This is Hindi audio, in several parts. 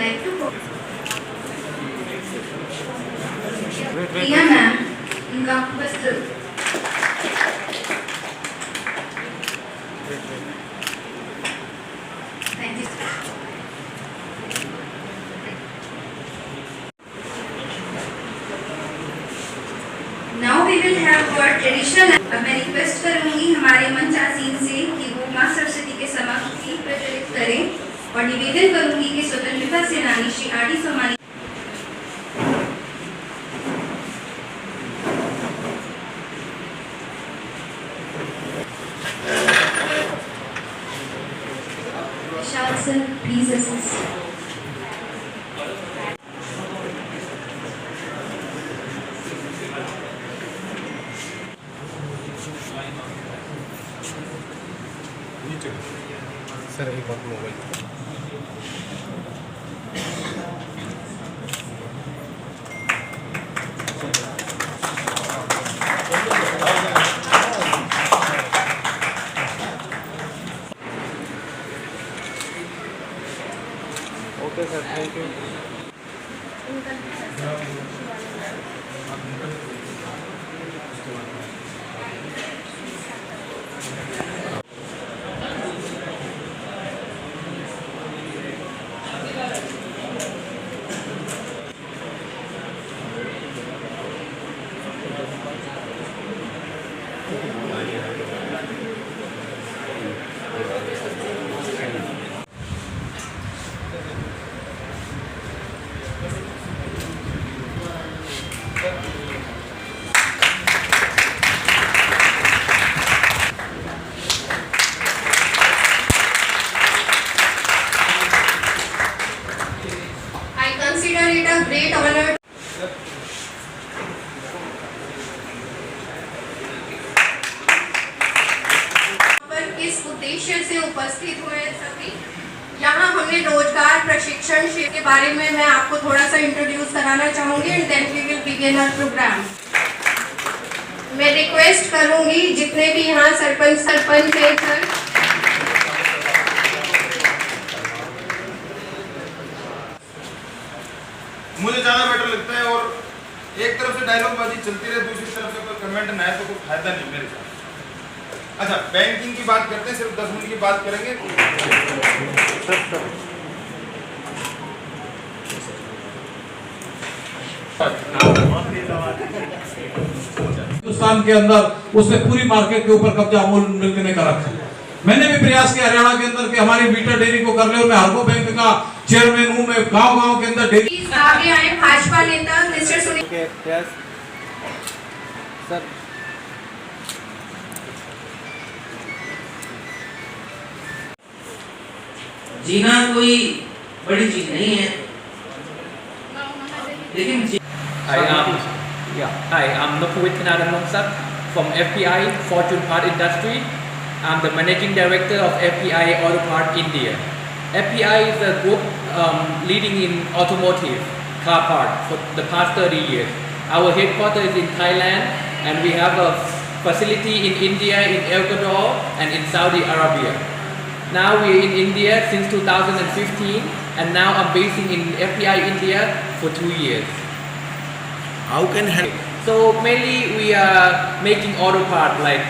like to Priya ma'am, उनका वस्त्र Thank you. Now we will have our traditional. अब मैं रिक्वेस्ट करूंगी हमारे मंच आसीन से कि वो मां सरस्वती के समक्ष गीत प्रज्वलित करें और निवेदन करूंगी कि स्वतंत्रता सेनानी Shri R D. Somani Sir, please assist. Sir एक बार mobile okay sir thank you It a great honor. किस उद्देश्य से उपस्थित हुए सभी यहाँ हमने रोजगार प्रशिक्षण शिविर के बारे में मैं आपको थोड़ा सा इंट्रोड्यूस कराना चाहूंगी and then we will begin our program. मैं रिक्वेस्ट करूंगी जितने भी यहाँ सरपंच हैं सर मुझे ज़्यादा बेटर लगता है और एक तरफ से डायलॉग बाजी चलती रहे दूसरी तरफ से कोई कमेंट ना है तो कोई फायदा नहीं मेरे साथ। अच्छा बैंकिंग की बात करते हैं सिर्फ 10 मिनट की बात करेंगे। हिंदुस्तान के अंदर उसने पूरी मार्केट के ऊपर कब्जा अमूल मिल्क ने कर रखा है। मैंने भी प्रयास किया हरियाणा के अंदर कि हमारी वीटर डेयरी को कर ले और मैं हरको बैंक का चेयरमैन हूं। मैं गांव-गांव के अंदर डेयरी आगे आए भाजपा नेता मिस्टर सुनील सर जीना कोई बड़ी चीज नहीं है लेकिन Hi, I'm Nopawit Kanadamongsap from FPI Fortune Part Industry. I'm the Managing Director of FPI Auto Part India. FPI is a group leading in automotive car part for the past 30 years. Our headquarters is in Thailand and we have a facility in India, in Ecuador and in Saudi Arabia. Now we're in India since 2015 and now I'm basing in FPI India for 2 years. How can help? So mainly we are making auto parts like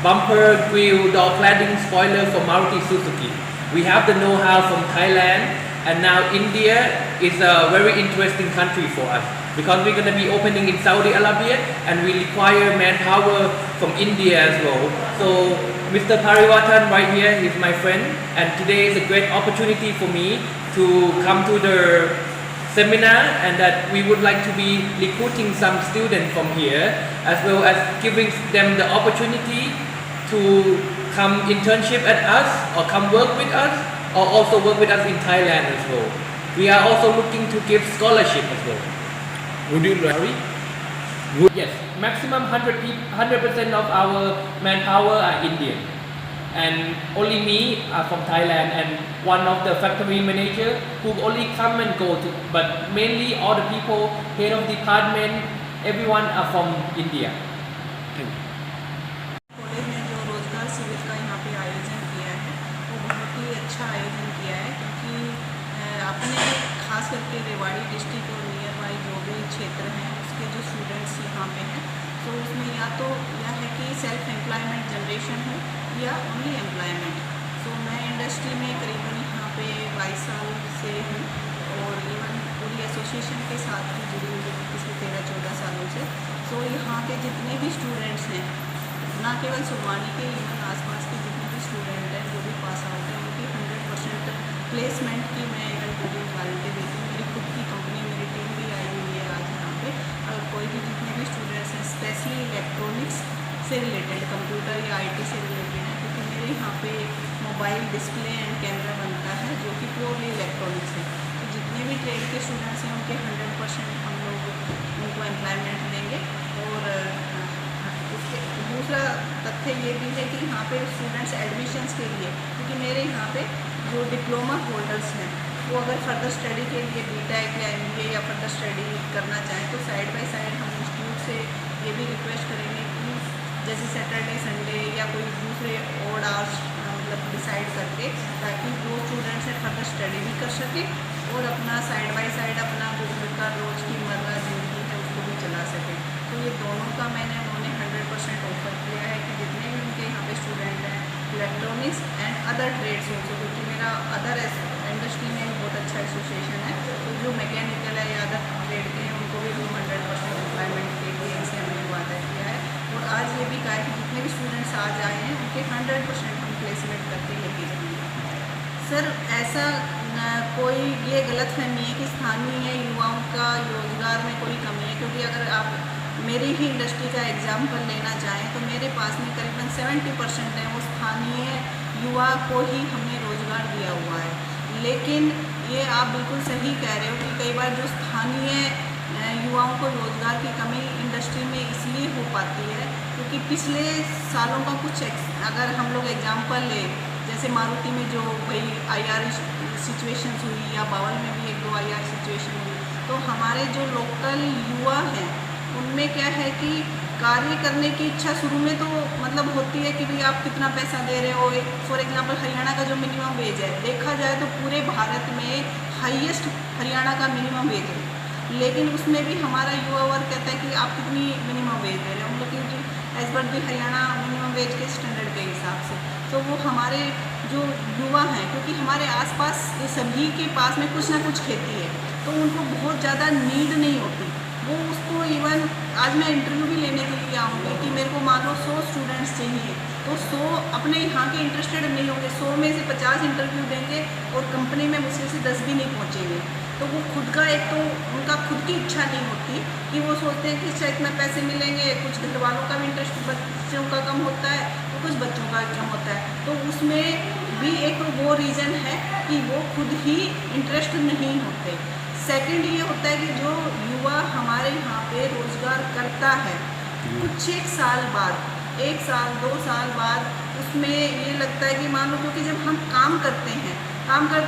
bumper, grill, door cladding, spoiler for Maruti Suzuki. We have the know-how from Thailand and now India is a very interesting country for us because we're going to be opening in Saudi Arabia and we require manpower from India as well. So Mr. Pariwatan right here, he's my friend and today is a great opportunity for me to come to the seminar and that we would like to be recruiting some students from here as well as giving them the opportunity to come internship at us or come work with us or also work with us in Thailand as well. We are also looking to give scholarship as well. Would you Sorry? Yes, maximum 100% of our manpower are Indian. And only me are from Thailand and one of the factory manager who only come and go to, but mainly all the people, head of department, everyone are from India. College ने जो रोजगार शिविर का यहाँ पे आयोजन किया है वो बहुत ही अच्छा आयोजन किया है क्योंकि अपने स्टूडेंट्स यहाँ पे हैं। तो उसमें या तो यह है कि सेल्फ एम्प्लॉयमेंट जनरेशन है या ओनली एम्प्लॉयमेंट। तो मैं इंडस्ट्री में करीबन यहाँ पे 22 साल से हूँ और इवन पूरी एसोसिएशन के साथ भी जुड़ी हुई हूँ पिछले 13-14 सालों से। तो यहाँ के जितने भी स्टूडेंट्स हैं, ना केवल सुरवानी के, इवन आसपास के जितने भी स्टूडेंट हैं जो भी पास आउट हैं, उनकी 100% प्लेसमेंट की मैं इवन पूरी गारंटी देती हूँ। मेरी खुद की कंपनी, मेरी टीम भी आई हुई है आज यहाँ पे। अगर कोई भी जितने भी स्टूडेंट्स हैं स्पेशली इलेक्ट्रॉनिक्स से रिलेटेड, कंप्यूटर या IT से रिलेटेड है, क्योंकि मेरे यहाँ पे मोबाइल डिस्प्ले एंड कैमरा बनता है जो कि प्योरली इलेक्ट्रॉनिक्स है। तो जितने भी ट्रेड के स्टूडेंट्स हैं उनके 100% हम लोग उनको एम्प्लॉयमेंट देंगे। और उसके दूसरा तथ्य ये भी है कि यहाँ पे स्टूडेंट्स एडमिशन्स के लिए, क्योंकि मेरे यहाँ पे जो डिप्लोमा होल्डर्स हैं वो अगर फर्दर स्टडी के लिए BTech या MBA या फर्दर स्टडी करना चाहें तो साइड बाय साइड हम इंस्टीट्यूट से ये भी रिक्वेस्ट करेंगे कि जैसे सैटरडे संडे या कोई दूसरे ऑड आवर्स मतलब डिसाइड करके, ताकि वो स्टूडेंट्स हैं फर्दर स्टडी भी कर सके और अपना साइड बाय साइड अपना जो घर का रोज़ की मर्रा जिंदगी है उसको भी चला सके। तो ये दोनों का मैंने उन्होंने 100% ऑफर किया है कि जितने भी उनके यहाँ पे स्टूडेंट हैं electronics and other trades also, क्योंकि मेरा अदर इंडस्ट्री में भी बहुत अच्छा एसोसिएशन है, तो जो मैकेनिकल है या अदर ट्रेड के हैं उनको भी 100% एम्प्लॉयमेंट के लिए इनसे हमने वादा किया है। और आज ये भी कहा है कि जितने भी स्टूडेंट्स आज आए हैं उनके 100% हम प्लेसमेंट करके लेके जाएंगे। सर ऐसा कोई ये गलतफहमी है कि स्थानीय युवाओं का रोजगार में कोई कमी है, क्योंकि अगर आप मेरी ही इंडस्ट्री का एग्जाम्पल लेना चाहें तो मेरे पास में करीबन 70% है वो स्थानीय युवा को ही हमने रोज़गार दिया हुआ है। लेकिन ये आप बिल्कुल सही कह रहे हो कि कई बार जो स्थानीय युवाओं को रोज़गार की कमी इंडस्ट्री में इसलिए हो पाती है क्योंकि पिछले सालों का कुछ अगर हम लोग एग्जाम्पल ले, जैसे मारुति में जो भाई IR सिचुएशंस हुई या बावल में भी 1-2 IR सिचुएशन हुई, तो हमारे जो लोकल युवा हैं उनमें क्या है कि कार्य करने की इच्छा शुरू में तो मतलब होती है कि भाई आप कितना पैसा दे रहे हो। फॉर एग्जांपल हरियाणा का जो मिनिमम वेज है, देखा जाए तो पूरे भारत में हाईएस्ट हरियाणा का मिनिमम वेज है, लेकिन उसमें भी हमारा युवा वर्ग कहता है कि आप कितनी मिनिमम वेज दे रहे हो, हम लोग क्योंकि एज पर भी हरियाणा मिनिमम वेज के स्टैंडर्ड के हिसाब से। तो वो हमारे जो युवा हैं, क्योंकि हमारे आसपास सभी के पास में कुछ ना कुछ खेती है, तो उनको बहुत ज़्यादा नीड नहीं होती। वो उसको इवन आज मैं इंटरव्यू भी लेने के लिए आऊँगी कि मेरे को मान लो 100 स्टूडेंट्स चाहिए, तो 100 अपने यहाँ के इंटरेस्टेड नहीं होंगे, 100 में से 50 इंटरव्यू देंगे और कंपनी में मुझसे से 10 भी नहीं पहुँचेंगे। तो वो खुद का एक तो उनका खुद की इच्छा नहीं होती कि वो सोचते हैं कि अच्छा इतना पैसे मिलेंगे, कुछ घर वालों का भी इंटरेस्ट बच्चों का कम होता है तो कुछ बच्चों का कम होता है, तो उसमें भी एक वो रीज़न है कि वो खुद ही इंटरेस्ट नहीं होते। सेकंड ये होता है कि जो युवा हमारे यहाँ पे रोज़गार करता है कुछ 1 साल बाद, 1 साल 2 साल बाद उसमें ये लगता है कि मान लो, क्योंकि जब हम काम करते हैं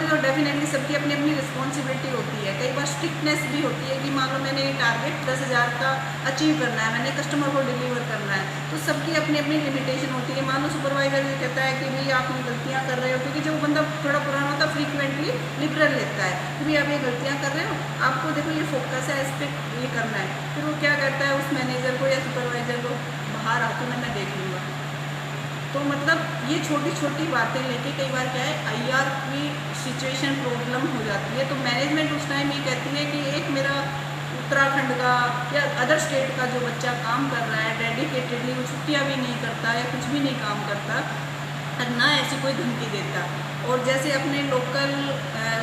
तो डेफिनेटली सबकी अपनी अपनी रिस्पॉन्सिबिलिटी होती है। कई बार स्ट्रिक्टनेस भी होती है कि मान लो मैंने ये टारगेट 10,000 का अचीव करना है, मैंने कस्टमर को डिलीवर करना है, तो सबकी अपनी अपनी लिमिटेशन होती है। मान लो सुपरवाइजर ये कहता है कि भाई आप ये गलतियाँ कर रहे हो, क्योंकि जब वो बंदा थोड़ा पुराना होता है फ्रीक्वेंटली लिबरल लेता है कि भाई आप ये गलतियाँ कर रहे हो, आपको देखो ये फोकस है, इस पर ये करना है। फिर वो क्या करता है उस मैनेजर को या सुपरवाइजर को, बाहर आके मैं देख लूँगा। तो मतलब ये छोटी छोटी बातें लेके कई बार क्या है IR की सिचुएशन प्रॉब्लम हो जाती है। तो मैनेजमेंट उस टाइम ये कहती है कि एक मेरा उत्तराखंड का या अदर स्टेट का जो बच्चा काम कर रहा है डेडिकेटेडली, वो छुट्टियाँ भी नहीं करता या कुछ भी नहीं काम करता, ना ऐसी कोई धमकी देता। और जैसे अपने लोकल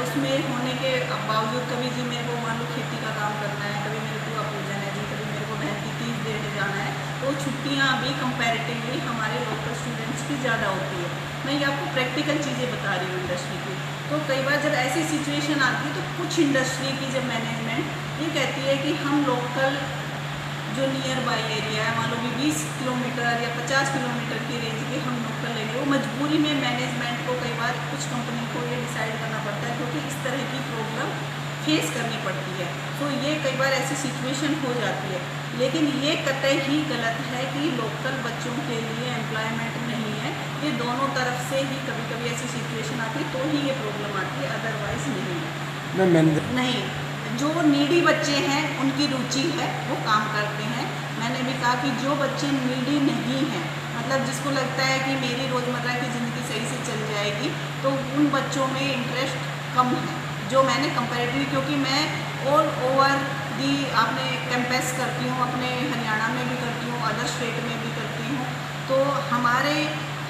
उसमें होने के बावजूद कभी जी मेरे को मान लो खेती का काम करना है, कभी मेरे को पूजन है जी, कभी मेरे को बहन की तीज देने जाना है, तो छुट्टियाँ भी कंपैरेटिवली हमारे लोकल स्टूडेंट्स की ज़्यादा होती है। मैं ये आपको प्रैक्टिकल चीज़ें बता रही हूँ इंडस्ट्री की। तो कई बार जब ऐसी सिचुएशन आती है तो कुछ इंडस्ट्री की जब मैनेजमेंट ये कहती है कि हम लोकल जो नियर बाई एरिया है, मान लो भी 20 किलोमीटर या 50 किलोमीटर की रेंज के हम लोकल लेंगे, वो मजबूरी में मैनेजमेंट को कई बार कुछ कंपनी को ये डिसाइड करना पड़ता है, क्योंकि इस तरह की प्रॉब्लम फेस करनी पड़ती है। तो ये कई बार ऐसी सिचुएशन हो जाती है, लेकिन ये कतई ही गलत है कि लोकल बच्चों के लिए एम्प्लॉयमेंट नहीं है। ये दोनों तरफ से ही कभी कभी ऐसी सिचुएशन आती है तो ही ये प्रॉब्लम आती है, अदरवाइज नहीं है। नहीं, जो नीडी बच्चे हैं उनकी रुचि है, वो काम करते हैं, मैंने भी कहा कि जो बच्चे नीडी नहीं हैं, मतलब जिसको लगता है कि मेरी रोज़मर्रा की ज़िंदगी सही से चल जाएगी, तो उन बच्चों में इंटरेस्ट कम है, जो मैंने कंपैरेटिवली, क्योंकि मैं ऑल ओवर दी आपने कैंपस करती हूँ, अपने हरियाणा में भी करती हूँ, अदर स्टेट में भी करती हूँ, तो हमारे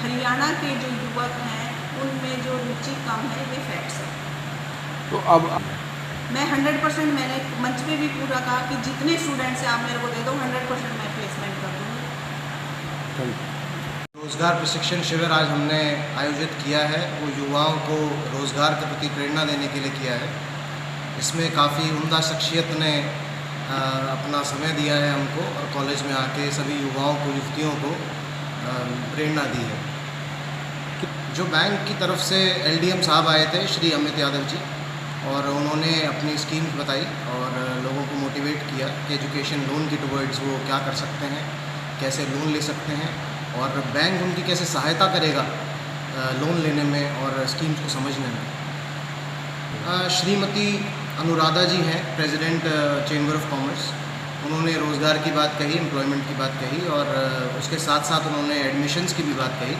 हरियाणा के जो युवक हैं उनमें जो रुचि कम है, ये फैक्ट्स है। तो अब मैं 100% मैंने मंच पे भी पूरा कहा कि जितने स्टूडेंट्स हैं आप मेरे को दे दो, 100% मैं प्लेसमेंट कर दूँगी। रोज़गार प्रशिक्षण शिविर आज हमने आयोजित किया है, वो युवाओं को रोज़गार के प्रति प्रेरणा देने के लिए किया है। इसमें काफ़ी उम्दा शख्सियत ने अपना समय दिया है हमको, और कॉलेज में आके सभी युवाओं को, युवतियों को प्रेरणा दी है। जो बैंक की तरफ से LDM साहब आए थे, श्री अमित यादव जी, और उन्होंने अपनी स्कीम बताई और लोगों को मोटिवेट किया कि एजुकेशन लोन की टुवर्ड्स वो क्या कर सकते हैं, कैसे लोन ले सकते हैं, और बैंक उनकी कैसे सहायता करेगा लोन लेने में और स्कीम्स को समझने में। श्रीमती अनुराधा जी हैं, प्रेसिडेंट चेंबर ऑफ कॉमर्स। उन्होंने रोज़गार की बात कही, एम्प्लॉयमेंट की बात कही, और उसके साथ साथ उन्होंने एडमिशन्स की भी बात कही,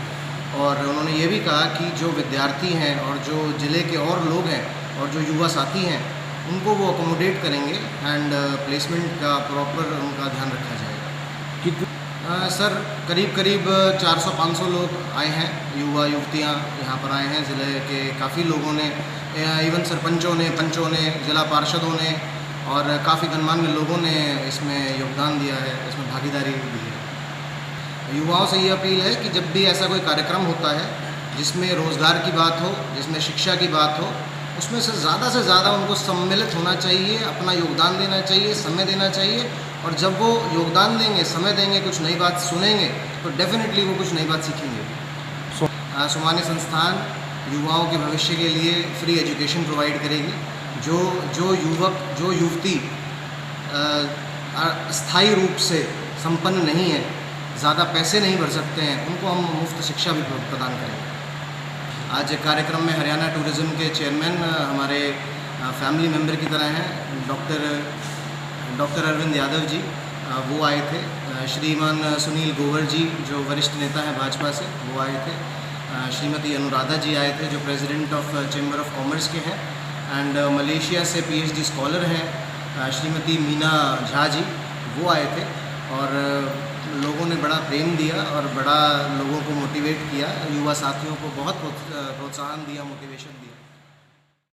और उन्होंने ये भी कहा कि जो विद्यार्थी हैं और जो ज़िले के और लोग हैं और जो युवा साथी हैं, उनको वो अकोमोडेट करेंगे एंड प्लेसमेंट का प्रॉपर उनका ध्यान रखा जाएगा। सर करीब 400-500 लोग आए हैं, युवा युवतियाँ यहाँ पर आए हैं। ज़िले के काफ़ी लोगों ने, इवन सरपंचों ने, पंचों ने, ज़िला पार्षदों ने और काफ़ी गणमान्य लोगों ने इसमें योगदान दिया है, इसमें भागीदारी दी है। युवाओं से ये अपील है कि जब भी ऐसा कोई कार्यक्रम होता है जिसमें रोज़गार की बात हो, जिसमें शिक्षा की बात हो, उसमें से ज़्यादा उनको सम्मिलित होना चाहिए, अपना योगदान देना चाहिए, समय देना चाहिए, और जब वो योगदान देंगे, समय देंगे, कुछ नई बात सुनेंगे, तो डेफिनेटली वो कुछ नई बात सीखेंगे। सुमान्य संस्थान युवाओं के भविष्य के लिए फ्री एजुकेशन प्रोवाइड करेगी। जो युवक, जो युवती स्थायी रूप से संपन्न नहीं है, ज़्यादा पैसे नहीं भर सकते हैं, उनको हम मुफ्त शिक्षा भी प्रदान करेंगे। आज कार्यक्रम में हरियाणा टूरिज़्म के चेयरमैन हमारे फैमिली मेम्बर की तरह हैं, डॉक्टर अरविंद यादव जी, वो आए थे। श्रीमान सुनील गोवर जी, जो वरिष्ठ नेता हैं भाजपा से, वो आए थे। श्रीमती अनुराधा जी आए थे, जो president of chamber of commerce के हैं, एंड मलेशिया से PhD स्कॉलर हैं श्रीमती मीना झा जी, वो आए थे। और लोगों ने बड़ा प्रेम दिया और बड़ा लोगों को मोटिवेट किया, युवा साथियों को बहुत प्रोत्साहन दिया, मोटिवेशन दिया।